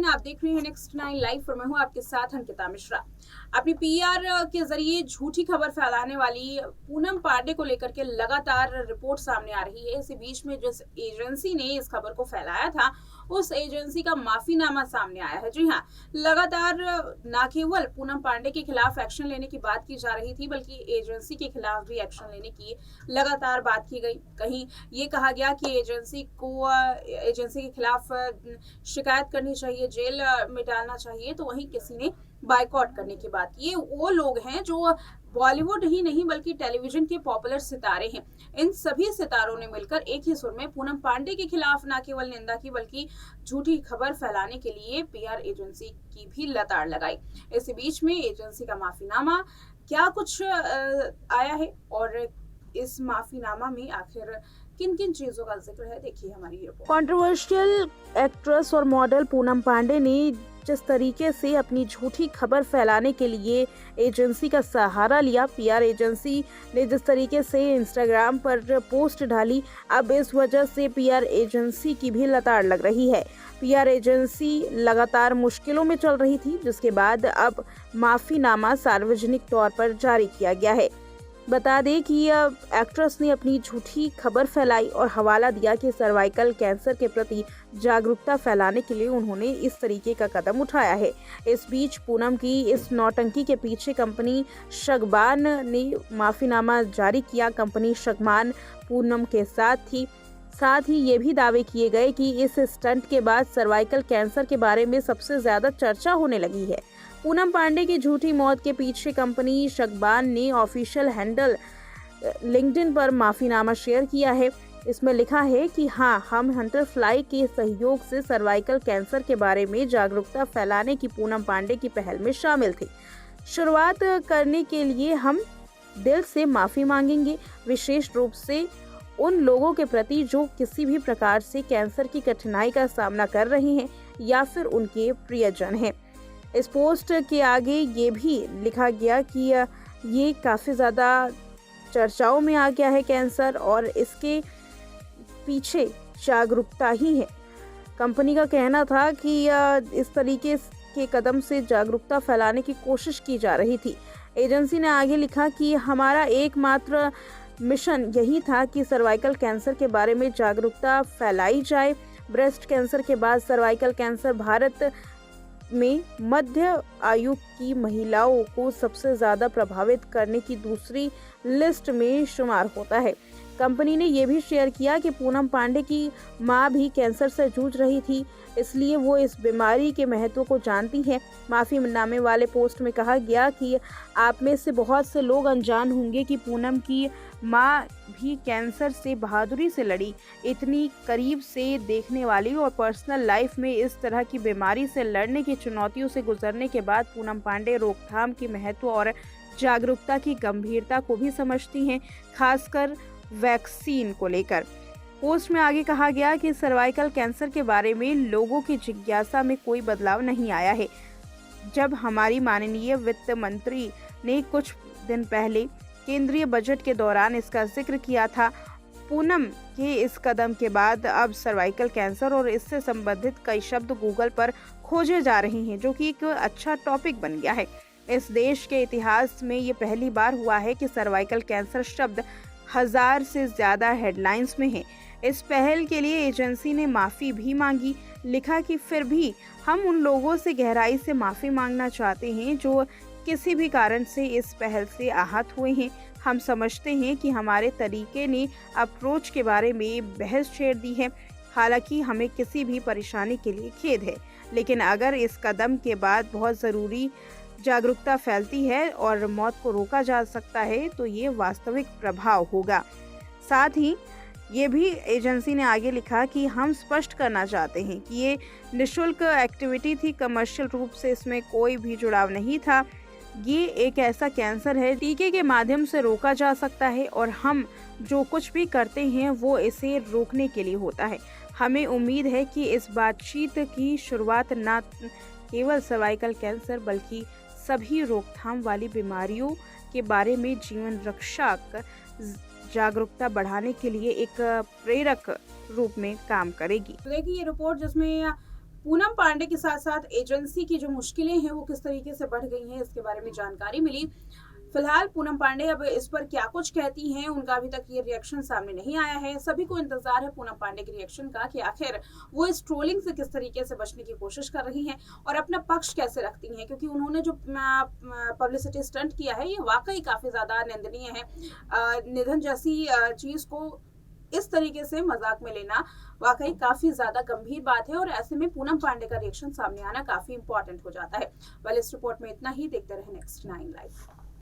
Everyone, आप देख रहे हैं नेक्स्ट 9 लाइव और मैं हूं आपके साथ अंकिता मिश्रा। अपनी पीआर के जरिए झूठी खबर फैलाने वाली पूनम पांडे को लेकर के लगातार रिपोर्ट सामने आ रही है। इसी बीच में जिस एजेंसी ने इस खबर को फैलाया था, उस एजेंसी का माफीनामा सामने आया है। जी हाँ, लगातार न केवल पूनम पांडे के खिलाफ एक्शन लेने की बात की जा रही थी, बल्कि एजेंसी के खिलाफ भी एक्शन लेने की लगातार बात की गई। कहीं ये कहा गया कि एजेंसी के खिलाफ शिकायत करनी चाहिए, जेल में डालना चाहिए, तो वहीं किसी ने बाइकआउट करने की बात की। ये वो लोग हैं जो बॉलीवुड ही नहीं बल्कि टेलीविजन के पॉपुलर सितारे हैं। इन सभी सितारों ने मिलकर एक ही सुर में पूनम पांडे के खिलाफ न केवल निंदा की बल्कि झूठी खबर फैलाने के लिए पीआर एजेंसी की भी लताड़ लगाई। इसी बीच में एजेंसी का माफीनामा क्या कुछ आया है और इस माफीनामा में आखिर किन किन चीजों का जिक्र है, देखिए हमारी रिपोर्ट। कंट्रोवर्शियल एक्ट्रेस और मॉडल पूनम पांडे ने जिस तरीके से अपनी झूठी खबर फैलाने के लिए एजेंसी का सहारा लिया, पीआर एजेंसी ने जिस तरीके से इंस्टाग्राम पर पोस्ट डाली, अब इस वजह से पीआर एजेंसी की भी लताड़ लग रही है। पीआर एजेंसी लगातार मुश्किलों में चल रही थी, जिसके बाद अब माफीनामा सार्वजनिक तौर पर जारी किया गया है। बता दें कि एक्ट्रेस ने अपनी झूठी खबर फैलाई और हवाला दिया कि सर्वाइकल कैंसर के प्रति जागरूकता फैलाने के लिए उन्होंने इस तरीके का कदम उठाया है। इस बीच पूनम की इस नौटंकी के पीछे कंपनी शगबान ने माफीनामा जारी किया। कंपनी शगबान पूनम के साथ थी। साथ ही ये भी दावे किए गए कि इस स्टंट के बाद सर्वाइकल कैंसर के बारे में सबसे ज्यादा चर्चा होने लगी है। पूनम पांडे की झूठी मौत के पीछे कंपनी शगबान ने ऑफिशियल हैंडल लिंक्डइन पर माफीनामा शेयर किया है। इसमें लिखा है कि हाँ, हम हंटरफ्लाई के सहयोग से सर्वाइकल कैंसर के बारे में जागरूकता फैलाने की पूनम पांडे की पहल में शामिल थे। शुरुआत करने के लिए हम दिल से माफी मांगेंगे, विशेष रूप से उन लोगों के प्रति जो किसी भी प्रकार से कैंसर की कठिनाई का सामना कर रहे हैं या फिर उनके प्रियजन हैं। इस पोस्ट के आगे ये भी लिखा गया कि ये काफ़ी ज़्यादा चर्चाओं में आ गया है कैंसर, और इसके पीछे जागरूकता ही है। कंपनी का कहना था कि इस तरीके के कदम से जागरूकता फैलाने की कोशिश की जा रही थी। एजेंसी ने आगे लिखा कि हमारा एकमात्र मिशन यही था कि सर्वाइकल कैंसर के बारे में जागरूकता फैलाई जाए। ब्रेस्ट कैंसर के बाद सर्वाइकल कैंसर भारत में मध्य आयु की महिलाओं को सबसे ज़्यादा प्रभावित करने की दूसरी लिस्ट में शुमार होता है। कंपनी ने यह भी शेयर किया कि पूनम पांडे की मां भी कैंसर से जूझ रही थी, इसलिए वो इस बीमारी के महत्व को जानती है। माफीनामे वाले पोस्ट में कहा गया कि आप में से बहुत से लोग अनजान होंगे कि पूनम की मां भी कैंसर से बहादुरी से लड़ी। इतनी करीब से देखने वाली और पर्सनल लाइफ में इस तरह की बीमारी से लड़ने की चुनौतियों से गुजरने के बाद पूनम पांडे रोकथाम की महत्व और जागरूकता की गंभीरता को भी समझती हैं, खासकर वैक्सीन को लेकर। पोस्ट में आगे कहा गया कि सर्वाइकल कैंसर के बारे में लोगों की जिज्ञासा में कोई बदलाव नहीं आया है। जब हमारी माननीय वित्त मंत्री ने कुछ दिन पहले केंद्रीय बजट के दौरान इसका जिक्र किया था, पूनम के इस कदम के बाद अब सर्वाइकल कैंसर और इससे संबंधित कई शब्द गूगल पर खोजे जा रहे हैं, जो कि एक अच्छा टॉपिक बन गया है। इस देश के इतिहास में ये पहली बार हुआ है कि सर्वाइकल कैंसर शब्द 1000 से ज़्यादा हेडलाइंस में है। इस पहल के लिए एजेंसी ने माफ़ी भी मांगी। लिखा कि फिर भी हम उन लोगों से गहराई से माफ़ी मांगना चाहते हैं जो किसी भी कारण से इस पहल से आहत हुए हैं। हम समझते हैं कि हमारे तरीके ने अप्रोच के बारे में बहस छेड़ दी है। हालांकि हमें किसी भी परेशानी के लिए खेद है, लेकिन अगर इस कदम के बाद बहुत ज़रूरी जागरूकता फैलती है और मौत को रोका जा सकता है, तो ये वास्तविक प्रभाव होगा। साथ ही ये भी एजेंसी ने आगे लिखा कि हम स्पष्ट करना चाहते हैं कि ये निःशुल्क एक्टिविटी थी, कमर्शियल रूप से इसमें कोई भी जुड़ाव नहीं था। ये एक ऐसा कैंसर है टीके के माध्यम से रोका जा सकता है, और हम जो कुछ भी करते हैं वो इसे रोकने के लिए होता है। हमें उम्मीद है कि इस बातचीत की शुरुआत न केवल सर्वाइकल कैंसर बल्कि सभी रोकथाम वाली बीमारियों के बारे में जीवन रक्षक जागरूकता बढ़ाने के लिए एक प्रेरक रूप में काम करेगी। देखिए ये रिपोर्ट जिसमें पूनम पांडे के साथ साथ एजेंसी की जो मुश्किलें हैं वो किस तरीके से बढ़ गई हैं, इसके बारे में जानकारी मिली। फिलहाल पूनम पांडे अब इस पर क्या कुछ कहती हैं, उनका अभी तक ये रिएक्शन सामने नहीं आया है। सभी को इंतजार है पूनम पांडे के रिएक्शन का कि आखिर वो इस ट्रोलिंग से किस तरीके से बचने की कोशिश कर रही हैं और अपना पक्ष कैसे रखती हैं, क्योंकि उन्होंने जो पब्लिसिटी स्टंट किया है ये वाकई काफी ज्यादा निंदनीय है। निधन जैसी चीज को इस तरीके से मजाक में लेना वाकई काफी ज्यादा गंभीर बात है और ऐसे में पूनम पांडे का रिएक्शन सामने आना काफी इंपॉर्टेंट हो जाता है। इस रिपोर्ट में इतना ही। देखते रहे नेक्स्ट 9 लाइव।